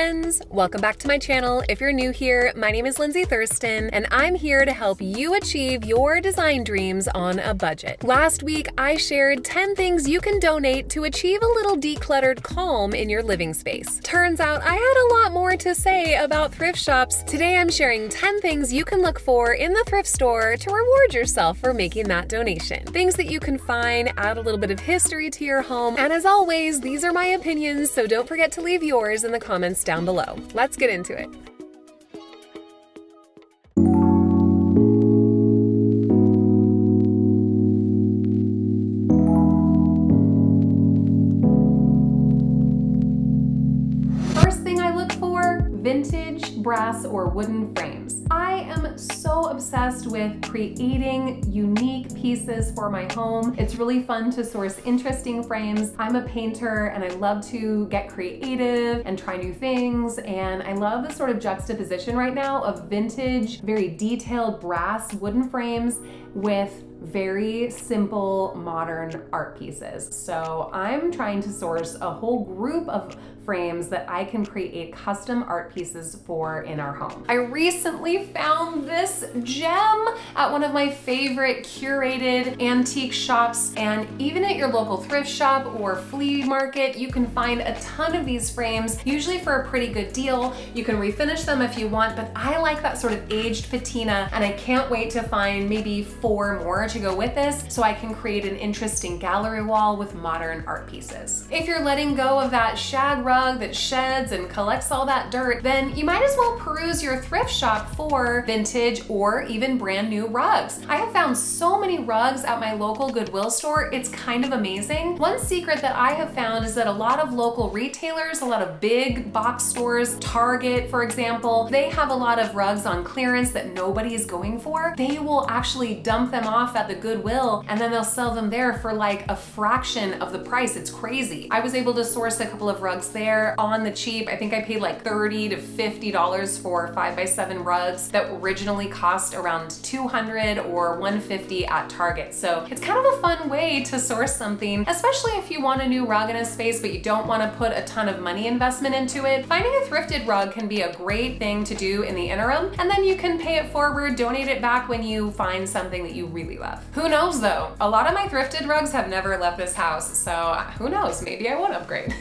friends! Welcome back to my channel. If you're new here, my name is Lindsay Thurston, and I'm here to help you achieve your design dreams on a budget. Last week, I shared 10 things you can donate to achieve a little decluttered calm in your living space. Turns out I had a lot more to say about thrift shops. Today, I'm sharing 10 things you can look for in the thrift store to reward yourself for making that donation. Things that you can find, add a little bit of history to your home, and as always, these are my opinions, so don't forget to leave yours in the comments down below. Let's get into it. First thing I look for, vintage brass or wooden frames. I am so obsessed with creating unique pieces for my home. It's really fun to source interesting frames. I'm a painter and I love to get creative and try new things, and I love the sort of juxtaposition right now of vintage, very detailed brass wooden frames with very simple modern art pieces. So I'm trying to source a whole group of frames that I can create custom art pieces for in our home. I recently found this gem at one of my favorite curated antique shops, and even at your local thrift shop or flea market, you can find a ton of these frames, usually for a pretty good deal. You can refinish them if you want, but I like that sort of aged patina, and I can't wait to find maybe 4 more to go with this so I can create an interesting gallery wall with modern art pieces. If you're letting go of that shag rug that sheds and collects all that dirt, then you might as well peruse your thrift shop for vintage or even brand new rugs. I have found so many rugs at my local Goodwill store, it's kind of amazing. One secret that I have found is that a lot of local retailers, a lot of big box stores, Target for example, they have a lot of rugs on clearance that nobody is going for. They will actually dump them off at the Goodwill and then they'll sell them there for like a fraction of the price. It's crazy. I was able to source a couple of rugs there on the cheap. I think I paid like $30 to $50 for 5x7 rugs that originally cost around $200 or $150 at Target. So it's kind of a fun way to source something, especially if you want a new rug in a space but you don't want to put a ton of money investment into it. Finding a thrifted rug can be a great thing to do in the interim, and then you can pay it forward, donate it back when you find something that you really love. Who knows though? A lot of my thrifted rugs have never left this house, so who knows? Maybe I won't upgrade.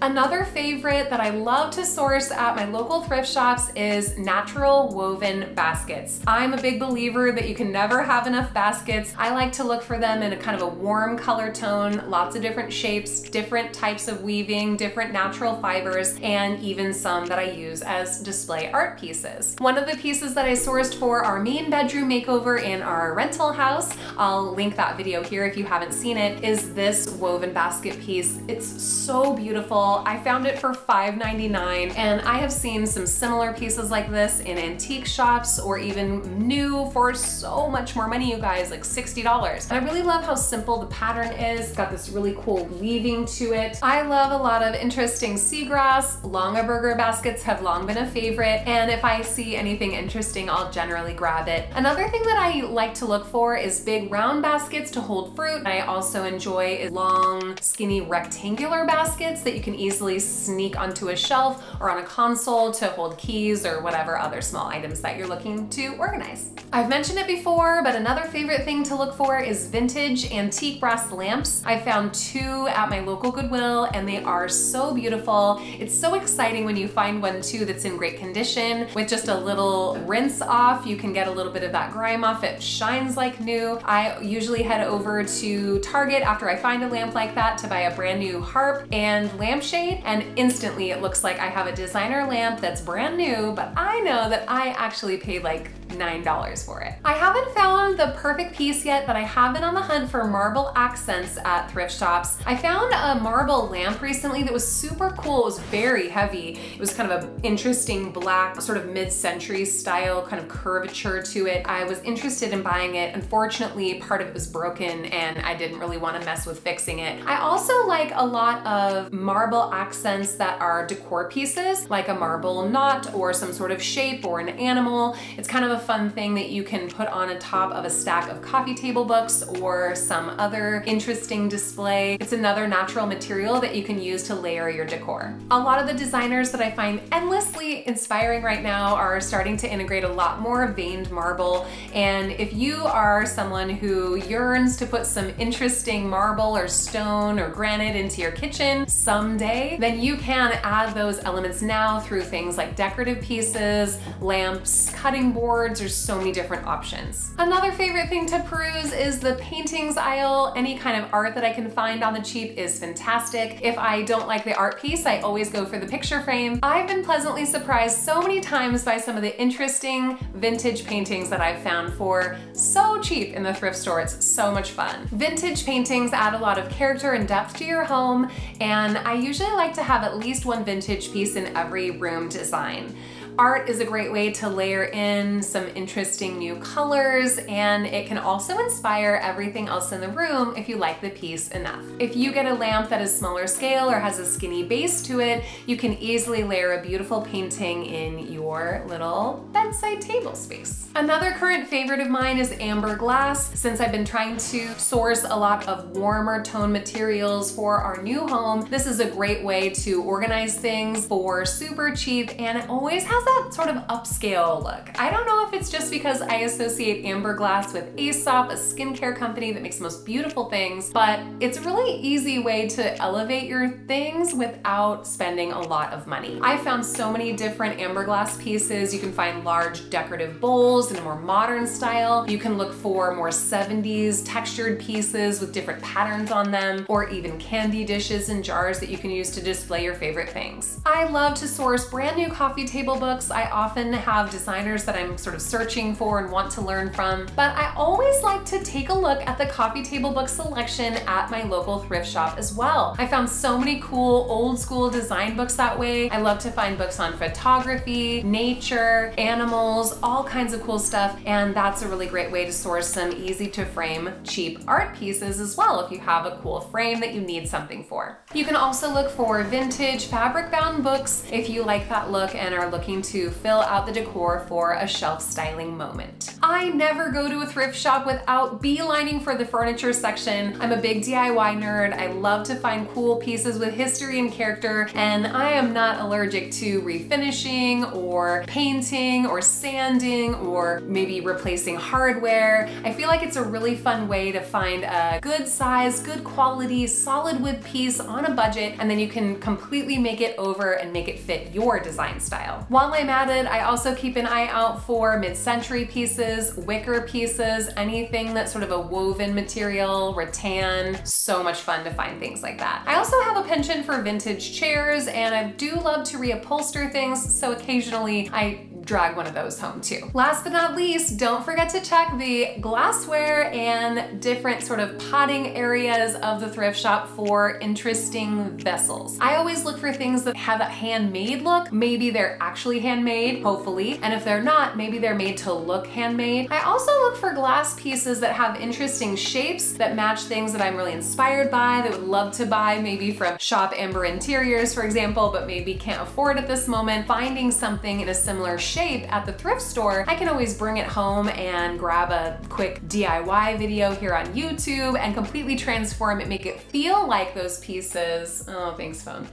Another favorite that I love to source at my local thrift shops is natural woven baskets. I'm a big believer that you can never have enough baskets. I like to look for them in a kind of a warm color tone, lots of different shapes, different types of weaving, different natural fibers, and even some that I use as display art pieces. One of the pieces that I sourced for our main bedroom makeover in our rental house, I'll link that video here if you haven't seen it, is this woven basket piece. It's so beautiful. I found it for $5.99, and I have seen some similar pieces like this in antique shops or even new for so much more money, you guys, like $60. And I really love how simple the pattern is. It's got this really cool weaving to it. I love a lot of interesting seagrass. Longaberger baskets have long been a favorite, and if I see anything interesting, I'll generally grab it. Another thing that I like to look for is big round baskets to hold fruit. I also enjoy long, skinny rectangular baskets that you can easily sneak onto a shelf or on a console to hold keys or whatever other small items that you're looking to organize. I've mentioned it before, but another favorite thing to look for is vintage antique brass lamps. I found 2 at my local Goodwill and they are so beautiful. It's so exciting when you find one too that's in great condition. With just a little rinse off, you can get a little bit of that grime off. It shines like new. I usually head over to Target after I find a lamp like that to buy a brand new harp and lampshade, and instantly it looks like I have a designer lamp that's brand new, but I know that I actually paid like $9 for it. I haven't found the perfect piece yet, but I have been on the hunt for marble accents at thrift shops. I found a marble lamp recently that was super cool. It was very heavy. It was kind of an interesting black, sort of mid-century style kind of curvature to it. I was interested in buying it. Unfortunately, part of it was broken and I didn't really want to mess with fixing it. I also like a lot of marble accents that are decor pieces, like a marble knot or some sort of shape or an animal. It's kind of a fun thing that you can put on a top of a stack of coffee table books or some other interesting display. It's another natural material that you can use to layer your decor. A lot of the designers that I find endlessly inspiring right now are starting to integrate a lot more veined marble, and if you are someone who yearns to put some interesting marble or stone or granite into your kitchen someday, then you can add those elements now through things like decorative pieces, lamps, cutting boards. There's so many different options. Another favorite thing to peruse is the paintings aisle. Any kind of art that I can find on the cheap is fantastic. If I don't like the art piece, I always go for the picture frame. I've been pleasantly surprised so many times by some of the interesting vintage paintings that I've found for so cheap in the thrift store. It's so much fun. Vintage paintings add a lot of character and depth to your home, and I usually like to have at least one vintage piece in every room design. Art is a great way to layer in some interesting new colors, and it can also inspire everything else in the room if you like the piece enough. If you get a lamp that is smaller scale or has a skinny base to it, you can easily layer a beautiful painting in your little bedside table space. Another current favorite of mine is amber glass. Since I've been trying to source a lot of warmer tone materials for our new home, this is a great way to organize things for super cheap, and it always has that sort of upscale look. I don't know if it's just because I associate amber glass with Aesop, a skincare company that makes the most beautiful things, but it's a really easy way to elevate your things without spending a lot of money. I found so many different amber glass pieces. You can find large decorative bowls in a more modern style. You can look for more 70s textured pieces with different patterns on them, or even candy dishes and jars that you can use to display your favorite things. I love to source brand new coffee table books. I often have designers that I'm sort of searching for and want to learn from, but I always like to take a look at the coffee table book selection at my local thrift shop as well. I found so many cool old school design books that way. I love to find books on photography, nature, animals, all kinds of cool stuff, and that's a really great way to source some easy to frame cheap art pieces as well if you have a cool frame that you need something for. You can also look for vintage fabric bound books if you like that look and are looking to fill out the decor for a shelf styling moment. I never go to a thrift shop without beelining for the furniture section. I'm a big DIY nerd. I love to find cool pieces with history and character, and I am not allergic to refinishing or painting or sanding or maybe replacing hardware. I feel like it's a really fun way to find a good size, good quality, solid wood piece on a budget, and then you can completely make it over and make it fit your design style. While I'm at it, I also keep an eye out for mid-century pieces, wicker pieces, anything that's sort of a woven material, rattan. So much fun to find things like that. I also have a penchant for vintage chairs, and I do love to reupholster things, so occasionally I drag one of those home too. Last but not least, don't forget to check the glassware and different sort of potting areas of the thrift shop for interesting vessels. I always look for things that have a handmade look. Maybe they're actually handmade, hopefully, and if they're not, maybe they're made to look handmade. I also look for glass pieces that have interesting shapes that match things that I'm really inspired by, that would love to buy, maybe from Shop Amber Interiors, for example, but maybe can't afford at this moment. Finding something in a similar shape at the thrift store, I can always bring it home and grab a quick DIY video here on YouTube and completely transform it, make it feel like those pieces. Oh, thanks, phone.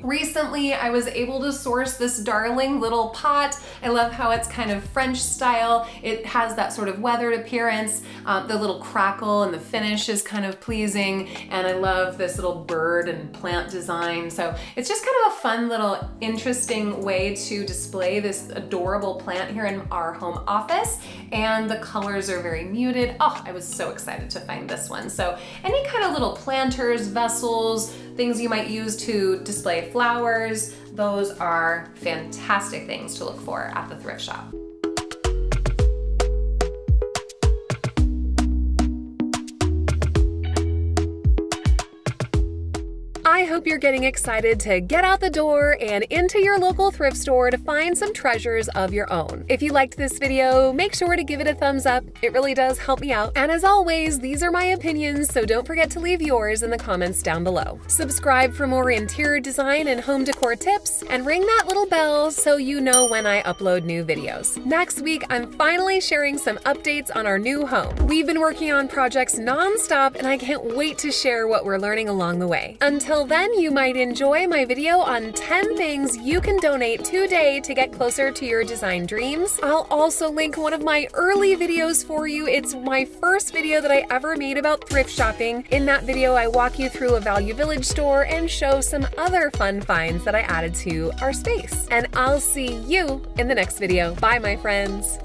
Recently, I was able to source this darling little pot. I love how it's kind of French style. It has that sort of weathered appearance. The little crackle and the finish is kind of pleasing, and I love this little bird and plant design. So it's just kind of a fun little interesting way to display this adorable plant here in our home office, and the colors are very muted. Oh, I was so excited to find this one. So any kind of little planters, vessels, things you might use to display flowers, those are fantastic things to look for at the thrift shop. I I hope you're getting excited to get out the door and into your local thrift store to find some treasures of your own. If you liked this video, make sure to give it a thumbs up. It really does help me out. And as always, these are my opinions, so don't forget to leave yours in the comments down below. Subscribe for more interior design and home decor tips, and ring that little bell so you know when I upload new videos. Next week, I'm finally sharing some updates on our new home. We've been working on projects non-stop, and I can't wait to share what we're learning along the way. Until then, you might enjoy my video on 10 things you can donate today to get closer to your design dreams. I'll also link one of my early videos for you. It's my first video that I ever made about thrift shopping. In that video, I walk you through a Value Village store and show some other fun finds that I added to our space. And I'll see you in the next video. Bye, my friends.